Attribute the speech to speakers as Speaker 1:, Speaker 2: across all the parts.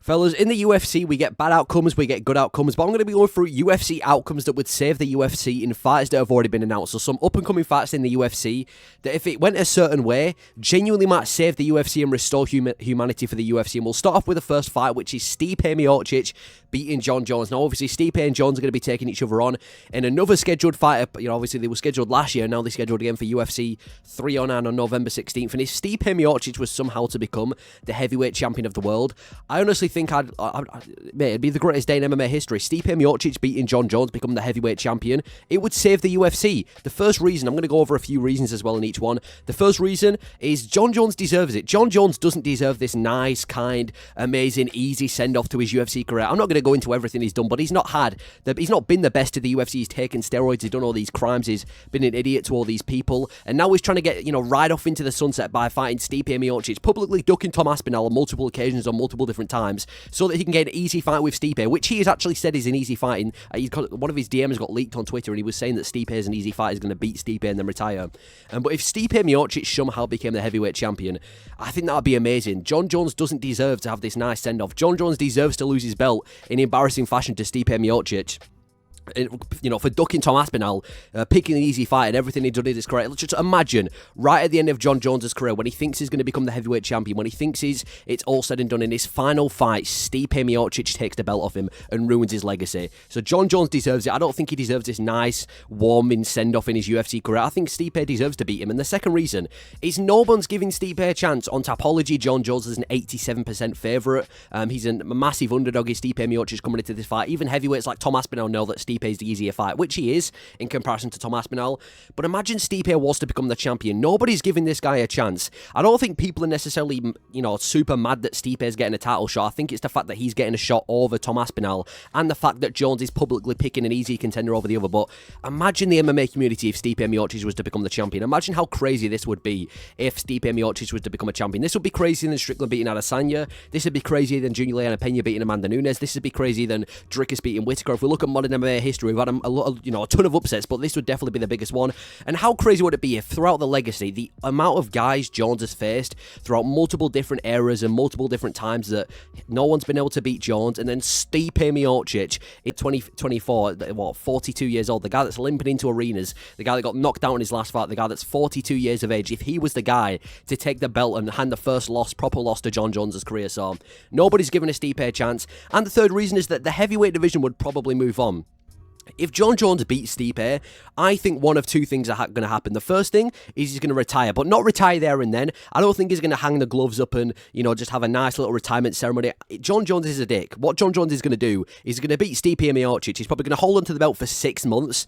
Speaker 1: Fellas, in the UFC, we get bad outcomes, we get good outcomes, but I'm going to be going through UFC outcomes that would save the UFC in fights that have already been announced. So some up-and-coming fights in the UFC that if it went a certain way, genuinely might save the UFC and restore humanity for the UFC. And we'll start off with the first fight, which is Stipe Miocic beating Jon Jones. Now, obviously, Stipe and Jones are going to be taking each other on in another scheduled fight. Obviously, they were scheduled last year, and now they're scheduled again for UFC 309 on November 16th. And if Stipe Miocic was somehow to become the heavyweight champion of the world, I honestly think it'd be the greatest day in MMA history. Stipe Miocic beating Jon Jones, becoming the heavyweight champion. It would save the UFC. The first reason, I'm going to go over a few reasons as well in each one. The first reason is Jon Jones deserves it. Jon Jones doesn't deserve this nice, kind, amazing, easy send-off to his UFC career. I'm not going to go into everything he's done, but he's not been the best to the UFC. He's taken steroids, he's done all these crimes, he's been an idiot to all these people, and now he's trying to get, ride off into the sunset by fighting Stipe Miocic, publicly ducking Tom Aspinall on multiple occasions on multiple different times, so that he can get an easy fight with Stipe, which he has actually said is an easy fight. One of his DMs got leaked on Twitter, and he was saying that Stipe is an easy fight, he's going to beat Stipe and then retire. But if Stipe Miocic somehow became the heavyweight champion, I think that would be amazing. Jon Jones doesn't deserve to have this nice send-off. Jon Jones deserves to lose his belt in embarrassing fashion to Stipe Miocic. For ducking Tom Aspinall, picking an easy fight and everything he done in his career. Let's just imagine, right at the end of Jon Jones' career, when he thinks he's going to become the heavyweight champion, when he thinks it's all said and done, in his final fight, Stipe Miocic takes the belt off him and ruins his legacy. So Jon Jones deserves it. I don't think he deserves this nice, warming send-off in his UFC career. I think Stipe deserves to beat him. And the second reason is no one's giving Stipe a chance. On Tapology, Jon Jones is an 87% favourite. He's a massive underdog. Stipe Miocic coming into this fight. Even heavyweights like Tom Aspinall know that Stipe is the easier fight, which he is in comparison to Tom Aspinall. But imagine Stipe was to become the champion. Nobody's giving this guy a chance. I don't think people are necessarily, super mad that Stipe is getting a title shot. I think it's the fact that he's getting a shot over Tom Aspinall and the fact that Jones is publicly picking an easy contender over the other. But imagine the MMA community if Stipe Miocic was to become the champion. Imagine how crazy this would be if Stipe Miocic was to become a champion. This would be crazier than Strickland beating Adesanya. This would be crazier than Juliana Pena beating Amanda Nunes. This would be crazier than Dricus beating Whittaker. If we look at modern MMA history, we've had a ton of upsets, but this would definitely be the biggest one. And how crazy would it be if throughout the legacy, the amount of guys Jones has faced throughout multiple different eras and multiple different times that no one's been able to beat Jones, and then Stipe Miocic in 2024, 42 years old, the guy that's limping into arenas, the guy that got knocked out in his last fight, the guy that's 42 years of age, if he was the guy to take the belt and hand the first proper loss to Jon Jones' career. So nobody's given a Stipe a chance. And the third reason is that the heavyweight division would probably move on. If Jon Jones beats Stipe, I think one of two things are going to happen. The first thing is he's going to retire, but not retire there and then. I don't think he's going to hang the gloves up and, just have a nice little retirement ceremony. Jon Jones is a dick. What Jon Jones is going to do is he's going to beat Stipe Miocic. He's probably going to hold on to the belt for 6 months,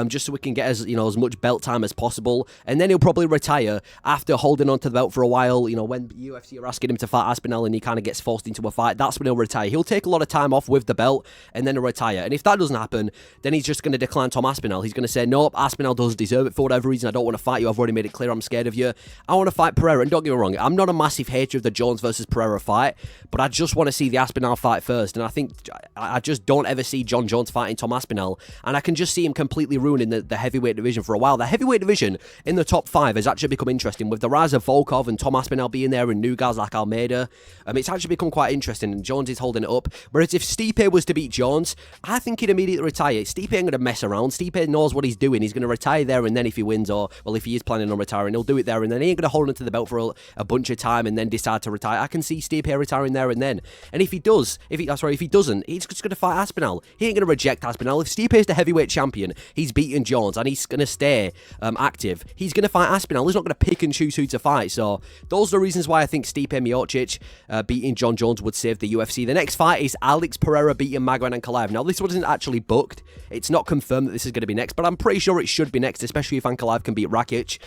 Speaker 1: just so we can get as much belt time as possible. And then he'll probably retire after holding on to the belt for a while. When UFC are asking him to fight Aspinall and he kind of gets forced into a fight, that's when he'll retire. He'll take a lot of time off with the belt and then he'll retire. And if that doesn't happen, then he's just going to decline Tom Aspinall. He's going to say, nope, Aspinall doesn't deserve it for whatever reason. I don't want to fight you. I've already made it clear I'm scared of you. I want to fight Pereira. And don't get me wrong, I'm not a massive hater of the Jones versus Pereira fight, but I just want to see the Aspinall fight first. And I think I just don't ever see Jon Jones fighting Tom Aspinall. And I can just see him completely ruining the heavyweight division for a while. The heavyweight division in the top 5 has actually become interesting with the rise of Volkov and Tom Aspinall being there and new guys like Almeida. It's actually become quite interesting, and Jones is holding it up. Whereas if Stipe was to beat Jones, I think he'd immediately retire. Stipe ain't going to mess around. Stipe knows what he's doing. He's going to retire there and then if he wins, or, well, if he is planning on retiring, he'll do it there and then. He ain't going to hold onto the belt for a bunch of time and then decide to retire. I can see Stipe retiring there and then. And if he doesn't, he's just going to fight Aspinall. He ain't going to reject Aspinall. If Stipe is the heavyweight champion, he's beaten Jones and he's going to stay active. He's going to fight Aspinall. He's not going to pick and choose who to fight. So those are the reasons why I think Stipe Miocic beating Jon Jones would save the UFC. The next fight is Alex Pereira beating Magomed Ankalaev. Now, this one isn't actually booked. It's not confirmed that this is going to be next, but I'm pretty sure it should be next, especially if Ankalaev can beat Rakic.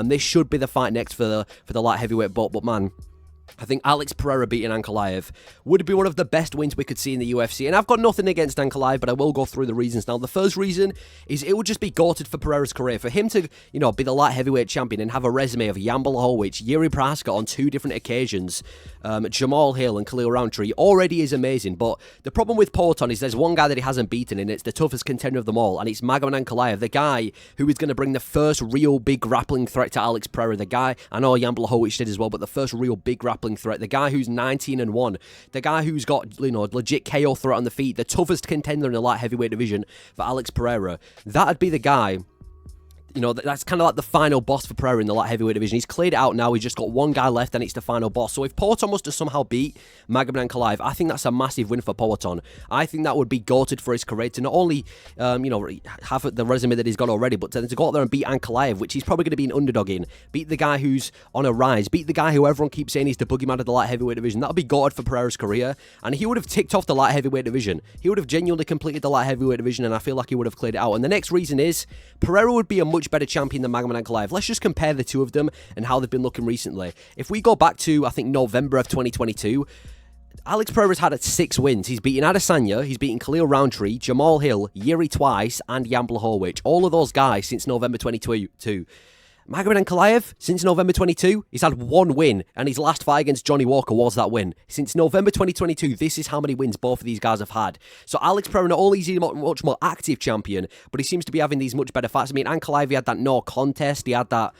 Speaker 1: This should be the fight next for the light heavyweight bout, but man, I think Alex Pereira beating Ankalaev would be one of the best wins we could see in the UFC. And I've got nothing against Ankalaev, but I will go through the reasons now. The first reason is it would just be goated for Pereira's career. For him to, be the light heavyweight champion and have a resume of Jan Blachowicz, Yuri Prohaska on 2 different occasions, Jamal Hill and Khalil Rountree already is amazing. But the problem with Poatan is there's one guy that he hasn't beaten, and it's the toughest contender of them all, and it's Magomed Ankalaev, the guy who is going to bring the first real big grappling threat to Alex Pereira. The guy, I know Jan Blachowicz did as well, but the first real big grappling grappling threat, the guy who's 19-1, the guy who's got, you know, legit KO threat on the feet, the toughest contender in the light heavyweight division for Alex Pereira, that'd be the guy. You know, that's kind of like the final boss for Pereira in the light heavyweight division. He's cleared it out now. He's just got one guy left, and it's the final boss. So if Poatan was to somehow beat Magomed Ankalaev, I think that's a massive win for Poatan. I think that would be goated for his career to not only, you know, have the resume that he's got already, but to go out there and beat Ankalaev, which he's probably going to be an underdog in. Beat the guy who's on a rise. Beat the guy who everyone keeps saying he's the boogeyman of the light heavyweight division. That would be goated for Pereira's career, and he would have ticked off the light heavyweight division. He would have genuinely completed the light heavyweight division, and I feel like he would have cleared it out. And the next reason is Pereira would be a much better champion than Magomed Ankalaev. Let's just compare the two of them and how they've been looking recently. If we go back to, I think, November of 2022, Alex Pereira's had 6 wins. He's beaten Adesanya, he's beaten Khalil Rountree, Jamal Hill, Yuri twice, and Jan Blachowicz. All of those guys since November 2022. Magomed Ankalaev, since November 22, he's had 1 win, and his last fight against Johnny Walker was that win. Since November 2022, this is how many wins both of these guys have had. So Alex Pereira, not only is he a much more active champion, but he seems to be having these much better fights. I mean, Ankalaev, he had that no contest, he had that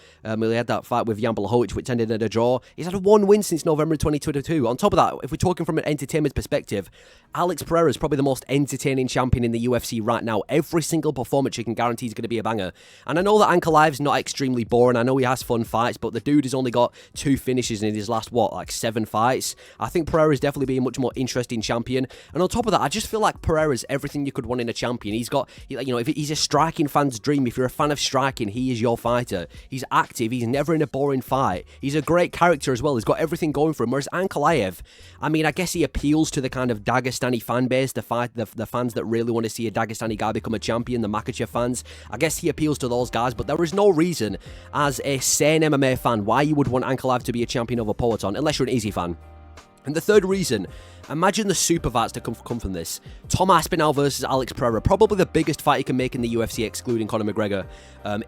Speaker 1: fight with Jan Blachowicz, which ended in a draw. He's had 1 win since November 2022. On top of that, if we're talking from an entertainment perspective, Alex Pereira is probably the most entertaining champion in the UFC right now. Every single performance you can guarantee is going to be a banger. And I know that Ankalaev's not extremely boring. I know he has fun fights, but the dude has only got 2 finishes in his last, like 7 fights. I think Pereira's definitely being a much more interesting champion. And on top of that, I just feel like Pereira's everything you could want in a champion. He's got, you know, if he's a striking fan's dream. If you're a fan of striking, he is your fighter. He's active. He's never in a boring fight. He's a great character as well. He's got everything going for him. Whereas Ankalaev, I mean, I guess he appeals to the kind of Dagestani fan base, the fans that really want to see a Dagestani guy become a champion, the Makhachev fans. I guess he appeals to those guys, but there is no reason as a sane MMA fan why you would want Ankalaev to be a champion over Poatan, unless you're an Easy fan. And the third reason, imagine the super fights to come from this. Tom Aspinall versus Alex Pereira, probably the biggest fight he can make in the UFC, excluding Conor McGregor,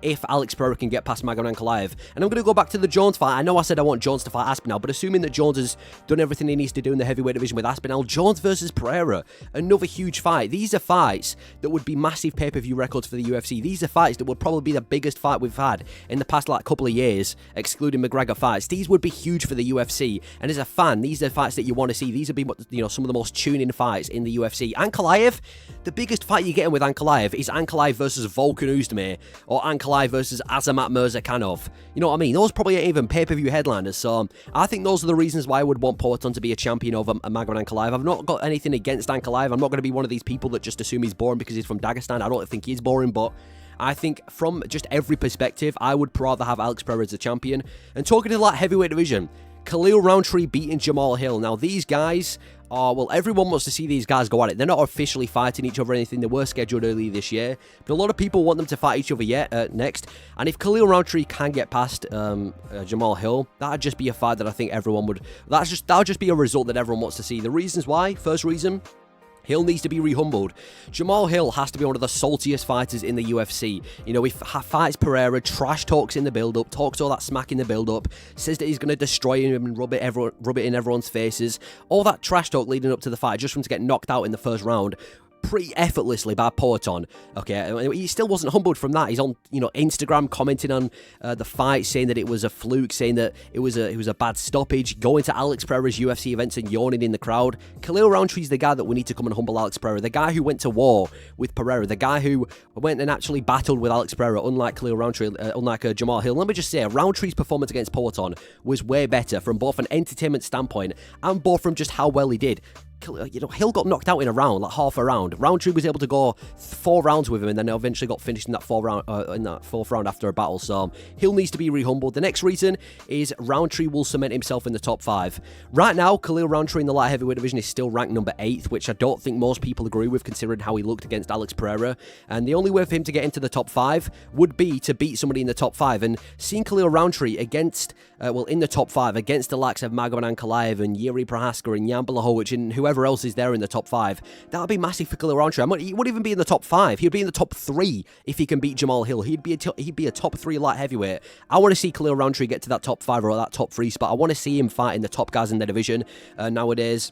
Speaker 1: if Alex Pereira can get past Magomed Ankalaev. And I'm going to go back to the Jones fight. I know I said I want Jones to fight Aspinall, but assuming that Jones has done everything he needs to do in the heavyweight division with Aspinall, Jones versus Pereira, another huge fight. These are fights that would be massive pay-per-view records for the UFC. These are fights that would probably be the biggest fight we've had in the past like couple of years, excluding McGregor fights. These would be huge for the UFC. And as a fan, these are fights that you want to see. These would be, you know, some of the most tune-in fights in the UFC. Ankalaev, the biggest fight you're getting with Ankalaev is Ankalaev versus Volkan Oezdemir or Ankalaev versus Azamat Mirzakhanov. You know what I mean? Those probably ain't even pay-per-view headliners. So I think those are the reasons why I would want Poatan to be a champion over Magomed Ankalaev. I've not got anything against Ankalaev. I'm not going to be one of these people that just assume he's boring because he's from Dagestan. I don't think he's boring, but I think from just every perspective, I would rather have Alex Pereira as a champion. And talking to the light heavyweight division, Khalil Rountree beating Jamal Hill. Now, these guys are, well, everyone wants to see these guys go at it. They're not officially fighting each other or anything. They were scheduled earlier this year, but a lot of people want them to fight each other next. And if Khalil Rountree can get past Jamal Hill, that'd just be a fight that I think everyone would, that'll just be a result that everyone wants to see. The reasons why, first reason, Hill needs to be re-humbled. Jamal Hill has to be one of the saltiest fighters in the UFC. You know, he fights Pereira, trash talks in the build-up, talks all that smack in the build-up, says that he's going to destroy him and rub it in everyone's faces. All that trash talk leading up to the fight, just for him to get knocked out in the first round pretty effortlessly by Poatan. Okay, he still wasn't humbled from that. He's on, you know, Instagram commenting on the fight, saying that it was a fluke, saying that it was a bad stoppage, going to Alex Pereira's UFC events and yawning in the crowd. Khalil Rountree's the guy that we need to come and humble Alex Pereira, the guy who went to war with Pereira, the guy who went and actually battled with Alex Pereira, unlike Khalil Rountree, unlike Jamal Hill. Let me just say, Rountree's performance against Poatan was way better from both an entertainment standpoint and both from just how well he did. You know, Hill got knocked out in a round, like half a round. Rountree was able to go 4 rounds with him, and then eventually got finished in that 4th round after a battle. So Hill needs to be re-humbled. The next reason is Rountree will cement himself in the top 5. Right now, Khalil Rountree in the light heavyweight division is still ranked number 8th, which I don't think most people agree with, considering how he looked against Alex Pereira. And the only way for him to get into the top 5 would be to beat somebody in the top 5. And seeing Khalil Rountree against, in the top 5 against the likes of Magomed Ankalaev and Yuri Prohaska and Jan Blachowicz and whoever else is there in the top 5, that would be massive for Khalil Rountree. He wouldn't even be in the top 5. He'd be in the top 3 if he can beat Jamal Hill. He'd be a top 3 light heavyweight. I want to see Khalil Rountree get to that top 5 or that top 3 spot. I want to see him fighting the top guys in the division nowadays.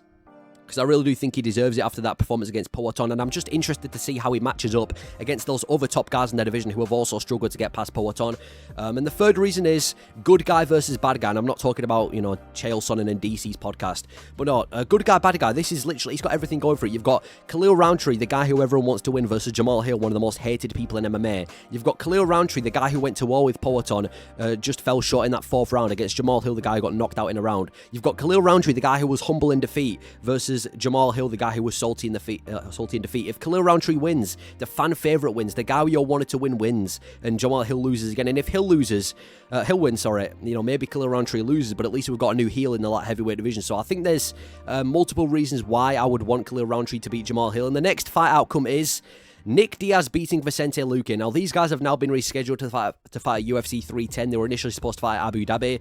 Speaker 1: because I really do think he deserves it after that performance against Poatan, and I'm just interested to see how he matches up against those other top guys in their division who have also struggled to get past Poatan. And the third reason is good guy versus bad guy, and I'm not talking about, you know, Chael Sonnen and DC's podcast, but no, good guy, bad guy. This is literally, he's got everything going for it. You've got Khalil Rountree, the guy who everyone wants to win, versus Jamal Hill, one of the most hated people in MMA. You've got Khalil Rountree, the guy who went to war with Poatan, just fell short in that 4th round against Jamal Hill, the guy who got knocked out in a round. You've got Khalil Rountree, the guy who was humble in defeat, versus Jamal Hill, the guy who was salty in defeat. If Khalil Rountree wins, the fan favorite wins, the guy we all wanted to win wins, and Jamal Hill loses again. And if Hill loses, Hill wins, sorry, you know, maybe Khalil Rountree loses, but at least we've got a new heel in the light heavyweight division. So I think there's multiple reasons why I would want Khalil Rountree to beat Jamal Hill. And the next fight outcome is Nick Diaz beating Vicente Luque. Now, these guys have now been rescheduled to fight at UFC 310. They were initially supposed to fight at Abu Dhabi,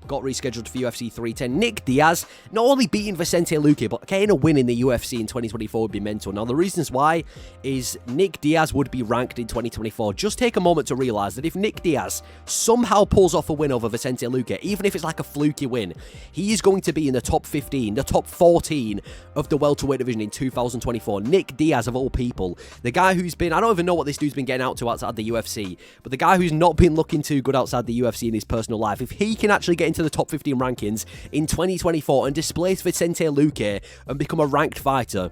Speaker 1: got rescheduled for UFC 310. Nick Diaz not only beating Vicente Luque, but getting a win in the UFC in 2024 would be mental. Now, the reasons why is Nick Diaz would be ranked in 2024. Just take a moment to realize that if Nick Diaz somehow pulls off a win over Vicente Luque, even if it's like a fluky win, he is going to be in the top 15, the top 14 of the welterweight division in 2024. Nick Diaz, of all people, the guy who's been, I don't even know what this dude's been getting out to outside the UFC, but the guy who's not been looking too good outside the UFC in his personal life, if he can actually get into the top 15 rankings in 2024 and displace Vicente Luque and become a ranked fighter,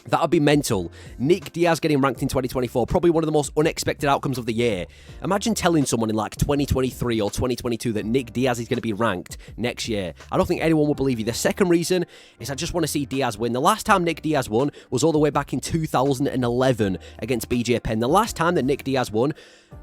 Speaker 1: that would be mental. Nick Diaz getting ranked in 2024, probably one of the most unexpected outcomes of the year. Imagine telling someone in like 2023 or 2022 that Nick Diaz is going to be ranked next year. I don't think anyone will believe you. The second reason is I just want to see Diaz win. The last time Nick Diaz won was all the way back in 2011 against BJ Penn. The last time that Nick Diaz won,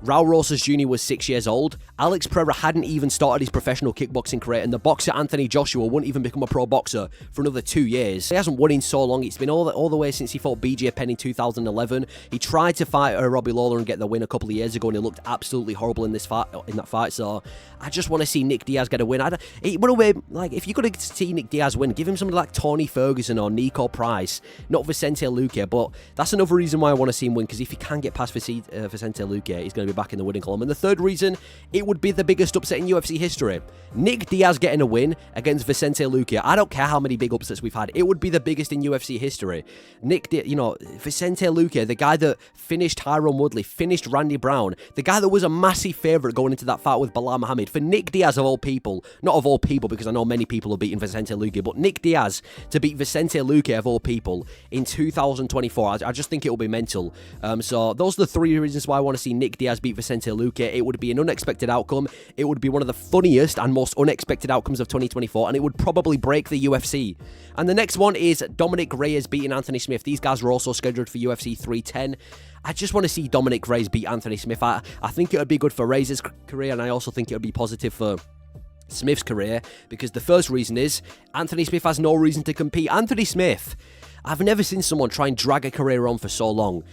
Speaker 1: Raul Rosas Jr. was 6 years old. Alex Pereira hadn't even started his professional kickboxing career, and the boxer Anthony Joshua wouldn't even become a pro boxer for another 2 years. He hasn't won in so long. It's been all the way since he fought BJ Penn in 2011. He tried to fight Robbie Lawler and get the win a couple of years ago, and he looked absolutely horrible in that fight. So I just want to see Nick Diaz get a win. Like, if you're going to see Nick Diaz win, give him somebody like Tony Ferguson or Nico Price, not Vicente Luque. But that's another reason why I want to see him win, because if he can get past Vicente Luque, he's going to be back in the winning column. And the third reason, it would be the biggest upset in UFC history. Nick Diaz getting a win against Vicente Luque. I don't care how many big upsets we've had. It would be the biggest in UFC history. Vicente Luque, the guy that finished Tyron Woodley, finished Randy Brown, the guy that was a massive favourite going into that fight with Bilal Muhammad. For Nick Diaz, of all people, not of all people, because I know many people have beaten Vicente Luque, but Nick Diaz to beat Vicente Luque, of all people, in 2024, I just think it will be mental. So those are the three reasons why I want to see Nick Diaz beat Vicente Luque. It would be an unexpected outcome. It would be one of the funniest and most unexpected outcomes of 2024, and it would probably break the UFC. And the next one is Dominic Reyes beating Anthony Smith. These guys were also scheduled for UFC 310. I just want to see Dominic Reyes beat Anthony Smith. I think it would be good for Reyes' career, and I also think it would be positive for Smith's career, because the first reason is Anthony Smith has no reason to compete. Anthony Smith, I've never seen someone try and drag a career on for so long.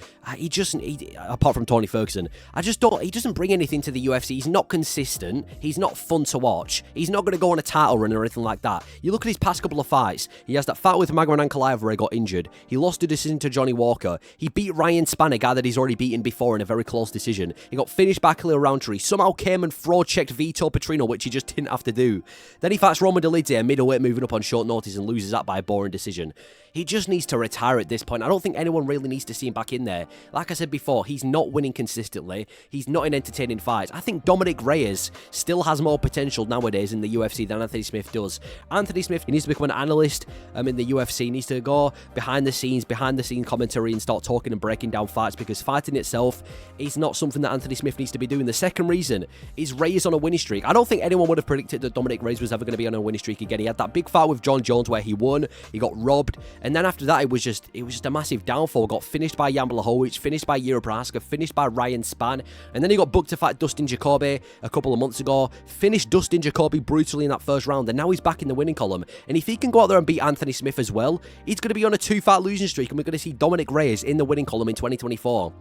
Speaker 1: Apart from Tony Ferguson, he doesn't bring anything to the UFC. He's not consistent. He's not fun to watch. He's not going to go on a title run or anything like that. You look at his past couple of fights. He has that fight with Magomed Ankalaev where he got injured. He lost a decision to Johnny Walker. He beat Ryan Spann, a guy that he's already beaten before in a very close decision. He got finished by Khalil Rountree. Somehow came and fraud-checked Vito Petrino, which he just didn't have to do. Then he fights Roman Dolidze, a middleweight, moving up on short notice, and loses that by a boring decision. He just needs to retire at this point. I don't think anyone really needs to see him back in there. Like I said before, he's not winning consistently. He's not in entertaining fights. I think Dominic Reyes still has more potential nowadays in the UFC than Anthony Smith does. Anthony Smith, he needs to become an analyst in the UFC. He needs to go behind the scene commentary and start talking and breaking down fights, because fighting itself is not something that Anthony Smith needs to be doing. The second reason is Reyes on a winning streak. I don't think anyone would have predicted that Dominic Reyes was ever going to be on a winning streak again. He had that big fight with Jon Jones where he won, he got robbed, and then after that it was just a massive downfall. Got finished by Jan Blachowicz, finished by Jiri Prochazka, finished by Ryan Spann, and then he got booked to fight Dustin Jacoby a couple of months ago, finished Dustin Jacoby brutally in that first round, and now he's back in the winning column. And if he can go out there and beat Anthony Smith as well, he's going to be on a 2-fight losing streak, and we're going to see Dominic Reyes in the winning column in 2024.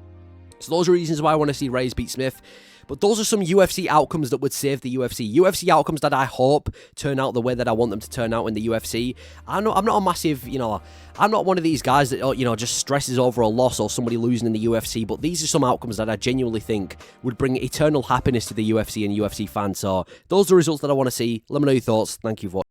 Speaker 1: So those are reasons why I want to see Reyes beat Smith. But those are some UFC outcomes that would save the UFC. UFC outcomes that I hope turn out the way that I want them to turn out in the UFC. I'm not a massive, I'm not one of these guys that, just stresses over a loss or somebody losing in the UFC. But these are some outcomes that I genuinely think would bring eternal happiness to the UFC and UFC fans. So those are the results that I want to see. Let me know your thoughts. Thank you for watching.